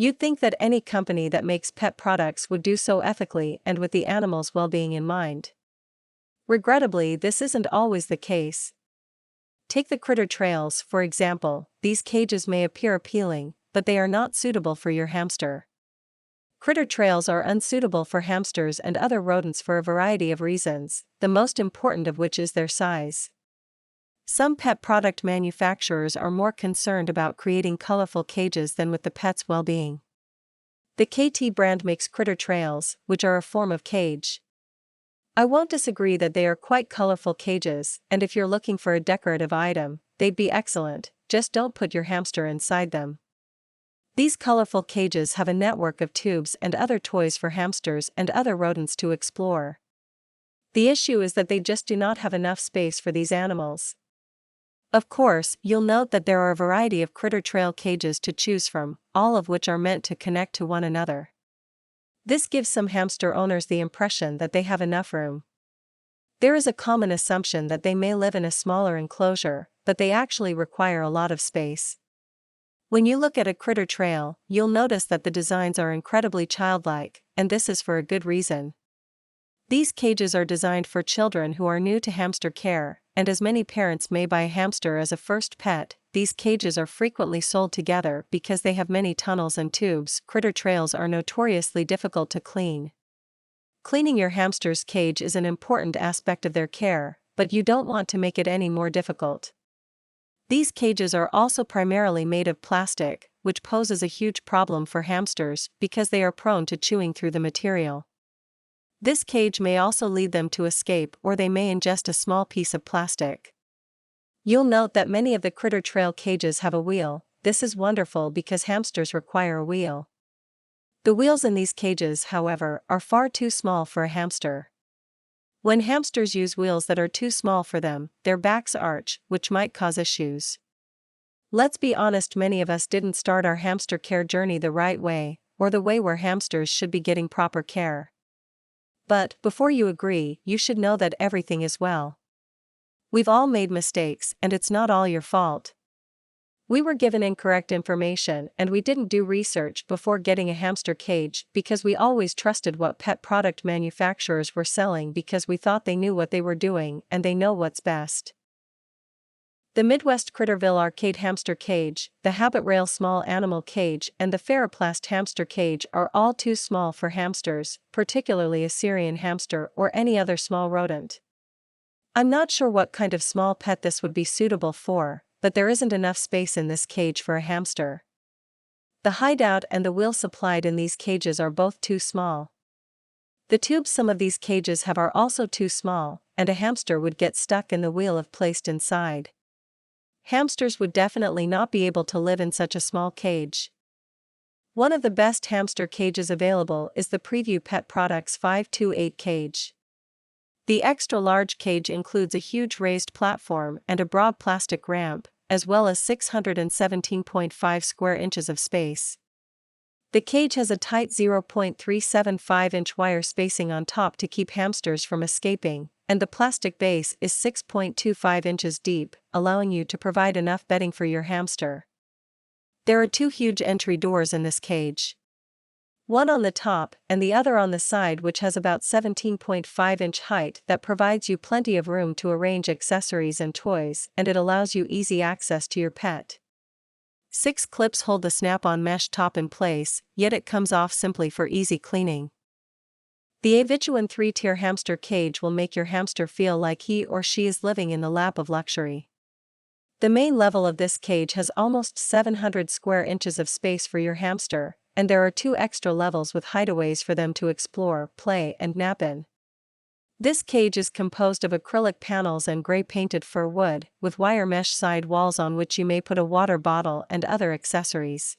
You'd think that any company that makes pet products would do so ethically and with the animal's well-being in mind. Regrettably, this isn't always the case. Take the crittertrails, for example. These cages may appear appealing, but they are not suitable for your hamster. Crittertrails are unsuitable for hamsters and other rodents for a variety of reasons, the most important of which is their size. Some pet product manufacturers are more concerned about creating colorful cages than with the pet's well-being. The kaytee brand makes crittertrails, which are a form of cage. I won't disagree that they are quite colorful cages, and if you're looking for a decorative item, they'd be excellent, just don't put your hamster inside them. These colorful cages have a network of tubes and other toys for hamsters and other rodents to explore. The issue is that they just do not have enough space for these animals. Of course, you'll note that there are a variety of crittertrail cages to choose from, all of which are meant to connect to one another. This gives some hamster owners the impression that they have enough room. There is a common assumption that they may live in a smaller enclosure, but they actually require a lot of space. When you look at a crittertrail, you'll notice that the designs are incredibly childlike, and this is for a good reason. These cages are designed for children who are new to hamster care, and as many parents may buy a hamster as a first pet, these cages are frequently sold together because they have many tunnels and tubes. Crittertrails are notoriously difficult to clean. Cleaning your hamster's cage is an important aspect of their care, but you don't want to make it any more difficult. These cages are also primarily made of plastic, which poses a huge problem for hamsters because they are prone to chewing through the material. This cage may also lead them to escape, or they may ingest a small piece of plastic. You'll note that many of the crittertrail cages have a wheel. This is wonderful because hamsters require a wheel. The wheels in these cages, however, are far too small for a hamster. When hamsters use wheels that are too small for them, their backs arch, which might cause issues. Let's be honest, many of us didn't start our hamster care journey the right way, or the way where hamsters should be getting proper care. But, before you agree, you should know that everything is well. We've all made mistakes, and it's not all your fault. We were given incorrect information, and we didn't do research before getting a hamster cage because we always trusted what pet product manufacturers were selling because we thought they knew what they were doing and they know what's best. The Midwest Critterville Arcade Hamster Cage, the Habitrail Small Animal Cage, and the ferplast Hamster Cage are all too small for hamsters, particularly a Syrian hamster or any other small rodent. I'm not sure what kind of small pet this would be suitable for, but there isn't enough space in this cage for a hamster. The hideout and the wheel supplied in these cages are both too small. The tubes some of these cages have are also too small, and a hamster would get stuck in the wheel if placed inside. Hamsters would definitely not be able to live in such a small cage. One of the best hamster cages available is the Prevue Pet Products 528 cage. The extra-large cage includes a huge raised platform and a broad plastic ramp, as well as 617.5 square inches of space. The cage has a tight 0.375-inch wire spacing on top to keep hamsters from escaping, and the plastic base is 6.25 inches deep, allowing you to provide enough bedding for your hamster. There are two huge entry doors in this cage. One on the top and the other on the side, which has about 17.5-inch height that provides you plenty of room to arrange accessories and toys, and it allows you easy access to your pet. 6 clips hold the snap-on mesh top in place, yet it comes off simply for easy cleaning. The aivituvin 3-tier hamster cage will make your hamster feel like he or she is living in the lap of luxury. The main level of this cage has almost 700 square inches of space for your hamster, and there are 2 extra levels with hideaways for them to explore, play, and nap in. This cage is composed of acrylic panels and gray-painted fir wood, with wire mesh side walls on which you may put a water bottle and other accessories.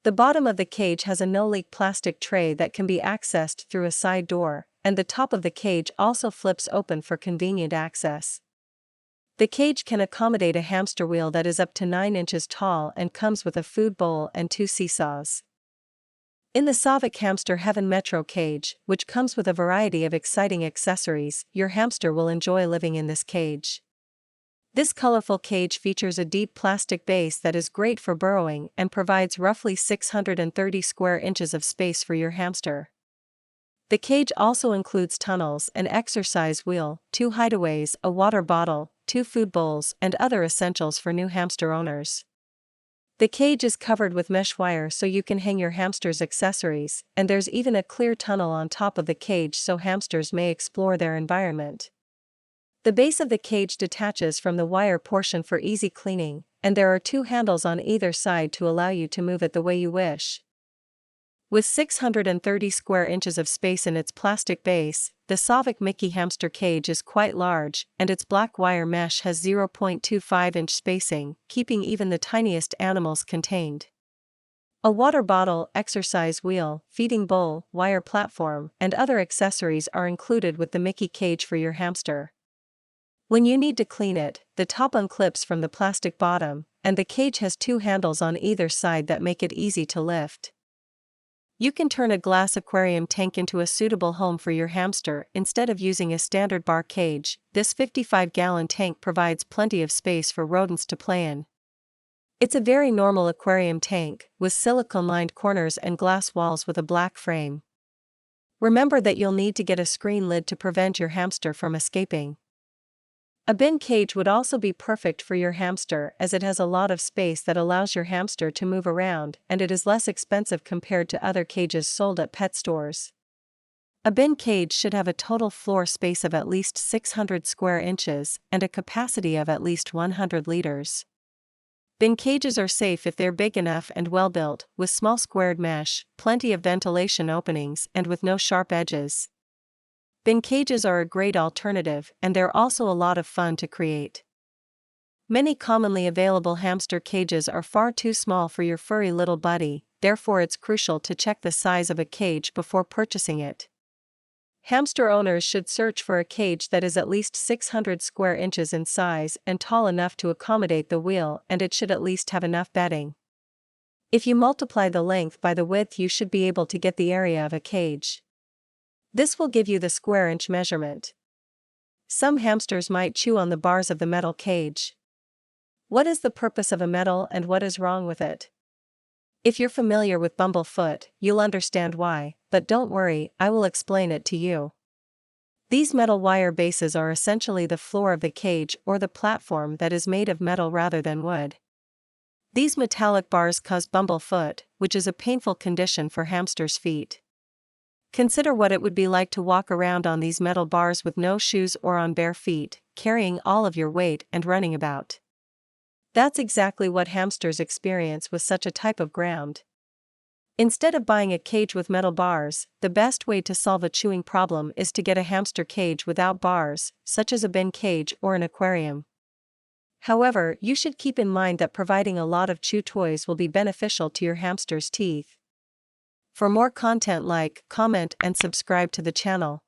The bottom of the cage has a no-leak plastic tray that can be accessed through a side door, and the top of the cage also flips open for convenient access. The cage can accommodate a hamster wheel that is up to 9 inches tall and comes with a food bowl and 2 seesaws. In the Savic Hamster Heaven Metro cage, which comes with a variety of exciting accessories, your hamster will enjoy living in this cage. This colorful cage features a deep plastic base that is great for burrowing and provides roughly 630 square inches of space for your hamster. The cage also includes tunnels, an exercise wheel, 2 hideaways, a water bottle, 2 food bowls, and other essentials for new hamster owners. The cage is covered with mesh wire so you can hang your hamster's accessories, and there's even a clear tunnel on top of the cage so hamsters may explore their environment. The base of the cage detaches from the wire portion for easy cleaning, and there are 2 handles on either side to allow you to move it the way you wish. With 630 square inches of space in its plastic base, the Savic Mickey hamster cage is quite large, and its black wire mesh has 0.25-inch spacing, keeping even the tiniest animals contained. A water bottle, exercise wheel, feeding bowl, wire platform, and other accessories are included with the Mickey cage for your hamster. When you need to clean it, the top unclips from the plastic bottom, and the cage has 2 handles on either side that make it easy to lift. You can turn a glass aquarium tank into a suitable home for your hamster instead of using a standard bar cage. This 55-gallon tank provides plenty of space for rodents to play in. It's a very normal aquarium tank, with silicone-lined corners and glass walls with a black frame. Remember that you'll need to get a screen lid to prevent your hamster from escaping. A bin cage would also be perfect for your hamster as it has a lot of space that allows your hamster to move around, and it is less expensive compared to other cages sold at pet stores. A bin cage should have a total floor space of at least 600 square inches and a capacity of at least 100 liters. Bin cages are safe if they're big enough and well built, with small squared mesh, plenty of ventilation openings, and with no sharp edges. Bin cages are a great alternative, and they're also a lot of fun to create. Many commonly available hamster cages are far too small for your furry little buddy, therefore it's crucial to check the size of a cage before purchasing it. Hamster owners should search for a cage that is at least 600 square inches in size and tall enough to accommodate the wheel, and it should at least have enough bedding. If you multiply the length by the width, you should be able to get the area of a cage. This will give you the square inch measurement. Some hamsters might chew on the bars of the metal cage. What is the purpose of a metal and what is wrong with it? If you're familiar with bumblefoot, you'll understand why, but don't worry, I will explain it to you. These metal wire bases are essentially the floor of the cage or the platform that is made of metal rather than wood. These metallic bars cause bumblefoot, which is a painful condition for hamsters' feet. Consider what it would be like to walk around on these metal bars with no shoes or on bare feet, carrying all of your weight and running about. That's exactly what hamsters experience with such a type of ground. Instead of buying a cage with metal bars, the best way to solve a chewing problem is to get a hamster cage without bars, such as a bin cage or an aquarium. However, you should keep in mind that providing a lot of chew toys will be beneficial to your hamster's teeth. For more content, like, comment, and subscribe to the channel.